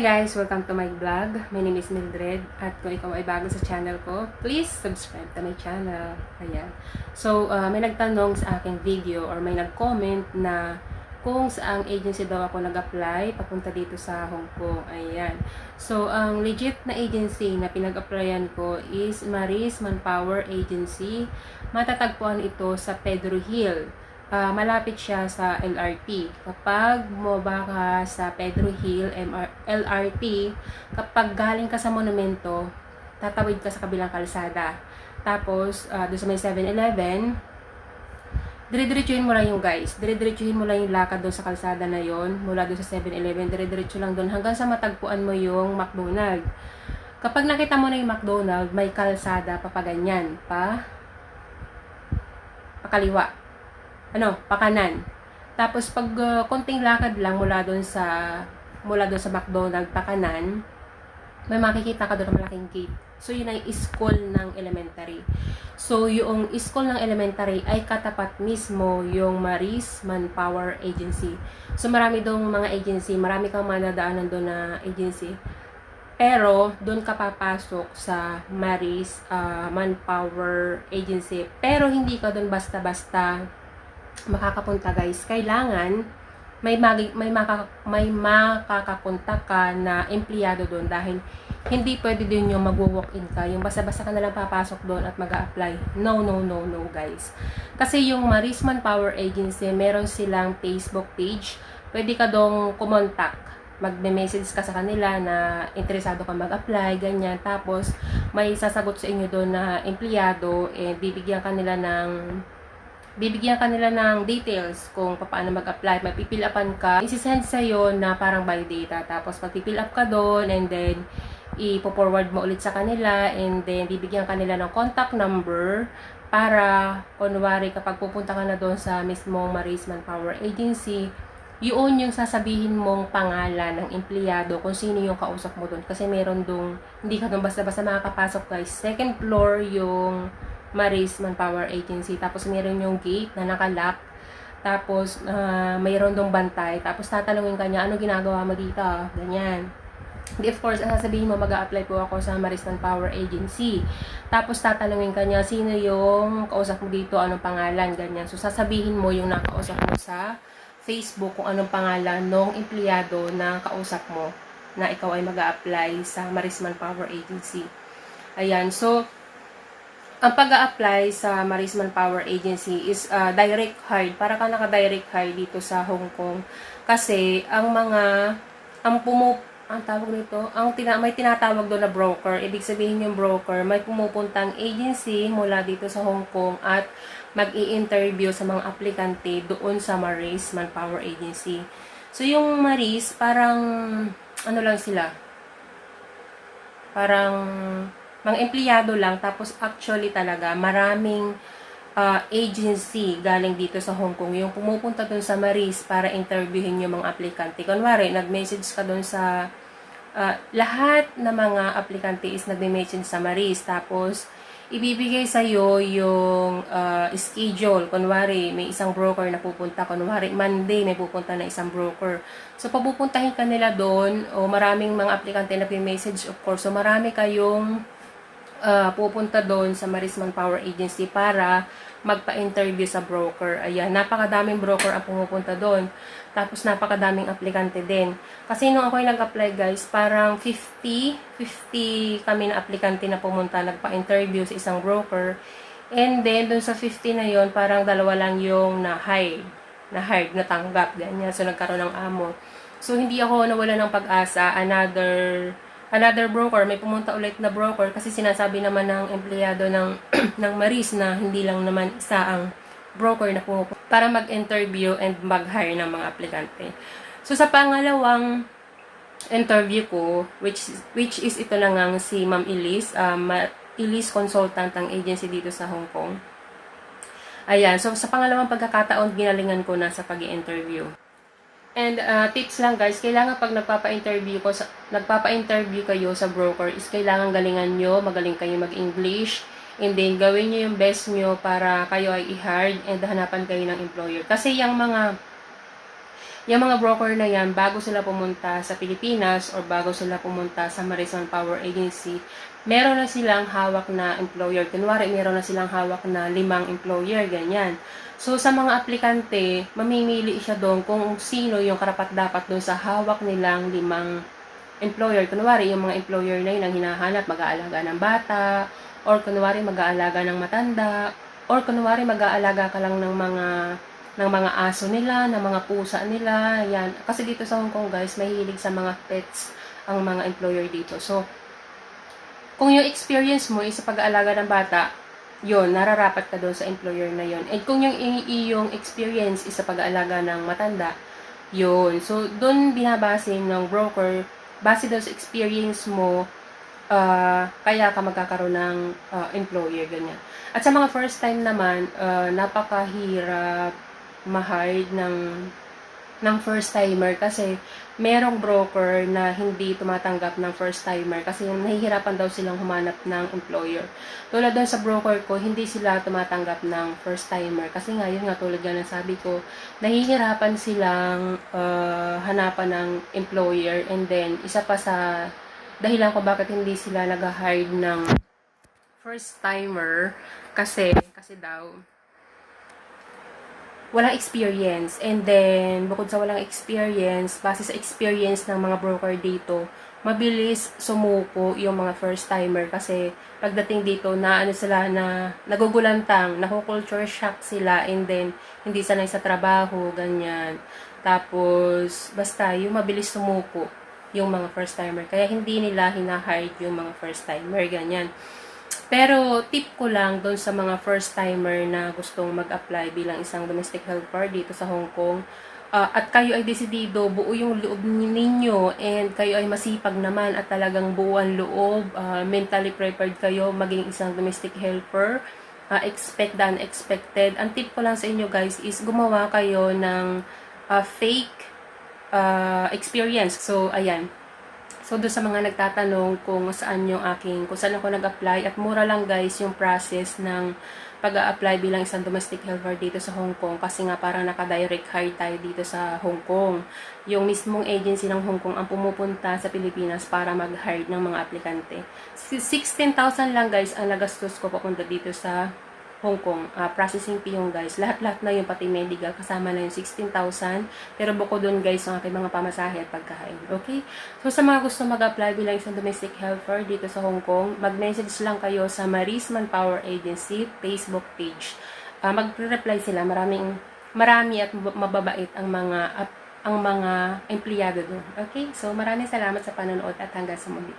guys! Welcome to my vlog. My name is Mildred at kung ikaw ay bago sa channel ko, please subscribe to my channel. Ayan. So, may nagtanong sa aking video or may nag-comment na kung saang agency daw ako nag-apply papunta dito sa Hong Kong. Ayan. So, ang legit na agency na pinag-applyan ko is Maris Manpower Agency. Matatagpuan ito sa Pedro Hill. Malapit siya sa LRT. Kapag bumaba ka sa Pedro Hill LRT, kapag galing ka sa monumento, tatawid ka sa kabilang kalsada. Tapos, doon sa may 7-Eleven, dire-diretsuhin mo lang yung guys. Dire-diretsuhin mo lang yung lakad doon sa kalsada na yon mula doon sa 7-Eleven. Dire-diretso lang doon hanggang sa matagpuan mo yung McDonald. Kapag nakita mo na yung McDonald, may kalsada papaganyan. Pakaliwa. Pakanan. Tapos pag konting lakad lang mula doon sa McDonald pakanan, may makikita ka doon ng malaking gate. So yun ay school ng elementary. So yung school ng elementary ay katapat mismo yung Maris Manpower Agency. So marami doong mga agency, marami kang madadaanan doon na agency. Pero doon ka papasok sa Maris Manpower Agency. Pero hindi ka doon basta-basta makakapunta guys. Kailangan may makakapunta ka na empleyado doon dahil hindi pwede din yung magwo-walk-in ka. Yung basta-basta ka na lang papasok doon at mag-a-apply. No guys. Kasi yung Maris Manpower Agency, meron silang Facebook page. Pwede ka doon kumontak. Magme-message ka sa kanila na interesado ka mag-apply, ganyan. Tapos may sasagot sa inyo doon na empleyado and bibigyan kanila ng details kung paano mag-apply. Mapipill upan ka. Isi-send sa'yo na parang by data. Tapos mapipill up ka doon and then ipo-forward mo ulit sa kanila and then bibigyan kanila ng contact number para kunwari kapag pupunta ka na doon sa mismong Maris Manpower Agency, yun yung sasabihin mong pangalan ng empleyado kung sino yung kausap mo doon. Kasi meron doon, hindi ka doon basta-basta makakapasok guys. Second floor yung Maris Manpower Agency. Tapos meron yung gate na nakalock. Tapos mayroon dong bantay. Tapos tatanungin ka niya, ano ginagawa mo dito? Ganyan. Di of course, sasabihin mo, mag-a-apply po ako sa Maris Manpower Agency. Tapos tatanungin ka niya, sino yung kausap mo dito? Anong pangalan? Ganyan. So sasabihin mo yung nakausap mo sa Facebook kung anong pangalan ng empleyado na kausap mo na ikaw ay mag-a-apply sa Maris Manpower Agency. Ayan. So ang pag-a-apply sa Maris Manpower Agency is direct hire. Para ka naka-direct hire dito sa Hong Kong. Kasi may tinatawag doon na broker. Ibig sabihin yung broker, may pumupuntang agency mula dito sa Hong Kong at mag-i-interview sa mga aplikante doon sa Maris Manpower Agency. So yung Maris, parang lang sila. Parang mga empleyado lang, tapos actually talaga maraming agency galing dito sa Hong Kong yung pumupunta dun sa Maris para interviewin yung mga aplikante. Kunwari, nag-message ka dun sa lahat ng mga aplikante is nag-message sa Maris, tapos ibibigay sa'yo yung schedule. Kunwari, may isang broker na pupunta. Kunwari, Monday may pupunta na isang broker. So, papupuntahin ka nila doon, o maraming mga aplikante na message of course. So, marami kayong pupunta doon sa Maris Manpower Agency para magpa-interview sa broker. Ayan, napakadaming broker ang pumupunta doon. Tapos napakadaming aplikante din. Kasi nung ako ay nag-apply guys, parang 50 kami na aplikante na pumunta, nagpa-interview sa isang broker. And then, doon sa 50 na yon parang dalawa lang yung na-hired, natanggap, ganyan. So, nagkaroon ng amo. So, hindi ako nawala ng pag-asa. Another broker, may pumunta ulit na broker kasi sinasabi naman ng empleyado ng ng Maris na hindi lang naman isa ang broker na pumupunta para mag-interview and mag-hire ng mga aplikante. So sa pangalawang interview ko, which is ito na nga si Ma'am Elise, Elise Consultant ang agency dito sa Hong Kong. Ayan, so sa pangalawang pagkakataon, ginalingan ko na sa pag-i-interview. And tips lang guys, kailangan pag nagpapa-interview kayo sa broker is kailangan galingan nyo, magaling kayo mag-English, and then gawin nyo yung best nyo para kayo ay i-hired and hanapan kayo ng employer. Kasi yung mga Yung mga broker na yan, bago sila pumunta sa Pilipinas or bago sila pumunta sa Maris Manpower Agency, meron na silang hawak na employer. Kunwari, meron na silang hawak na 5 employer, ganyan. So, sa mga aplikante, mamimili siya doon kung sino yung karapat-dapat doon sa hawak nilang 5 employer. Kunwari, yung mga employer na yun ang hinahanap, mag-aalaga ng bata, or kunwari, mag-aalaga ng matanda, or kunwari, mag-aalaga ka lang ng mga aso nila, ng mga pusa nila, yan. Kasi dito sa Hong Kong, guys, mahilig sa mga pets ang mga employer dito. So, kung yung experience mo is sa pag-aalaga ng bata, yun, nararapat ka doon sa employer na yun. And kung yung iyong experience is sa pag-aalaga ng matanda, yun. So, doon binabase ng broker, base doon sa experience mo, kaya ka magkakaroon ng employer, ganyan. At sa mga first time naman, napakahirap ma-hire ng first timer kasi merong broker na hindi tumatanggap ng first timer kasi nahihirapan daw silang humanap ng employer. Tulad doon sa broker ko, hindi sila tumatanggap ng first timer kasi nga yun nga tulad nga ng sabi ko, nahihirapan silang hanapan ng employer, and then isa pa sa dahilan ko bakit hindi sila nag-hire ng first timer kasi daw walang experience. And then, bukod sa walang experience, base sa experience ng mga broker dito, mabilis sumuko yung mga first timer kasi pagdating dito na ano sila na nagugulantang, naku-culture shock sila, and then hindi sanay sa trabaho, ganyan. Tapos basta yung mabilis sumuko yung mga first timer. Kaya hindi nila hina-hire yung mga first timer, ganyan. Pero tip ko lang doon sa mga first timer na gustong mag-apply bilang isang domestic helper dito sa Hong Kong, at kayo ay desidido, buo yung loob ninyo, and kayo ay masipag naman at talagang buuan loob, mentally prepared kayo maging isang domestic helper, expect the unexpected. Ang tip ko lang sa inyo guys is gumawa kayo ng fake experience. So, ayan. So, doon sa mga nagtatanong kung saan ako nag-apply, at mura lang guys yung process ng pag-a-apply bilang isang domestic helper dito sa Hong Kong kasi nga parang naka-direct hire tayo dito sa Hong Kong. Yung mismong agency ng Hong Kong ang pumupunta sa Pilipinas para mag-hire ng mga aplikante. 16,000 lang guys ang nagastos ko papunta dito sa Hong Kong. Processing fee yung guys. Lahat-lahat na yung pati medical. Kasama na yung 16,000. Pero buko doon guys ang aking mga pamasahe at pagkain. Okay? So sa mga gusto mag-apply bilang isang domestic helper dito sa Hong Kong, mag-message lang kayo sa Maris Manpower Agency Facebook page. Magre-reply sila. Marami at mababait ang mga empleyado doon. Okay? So maraming salamat sa panonood at hanggang sa muli.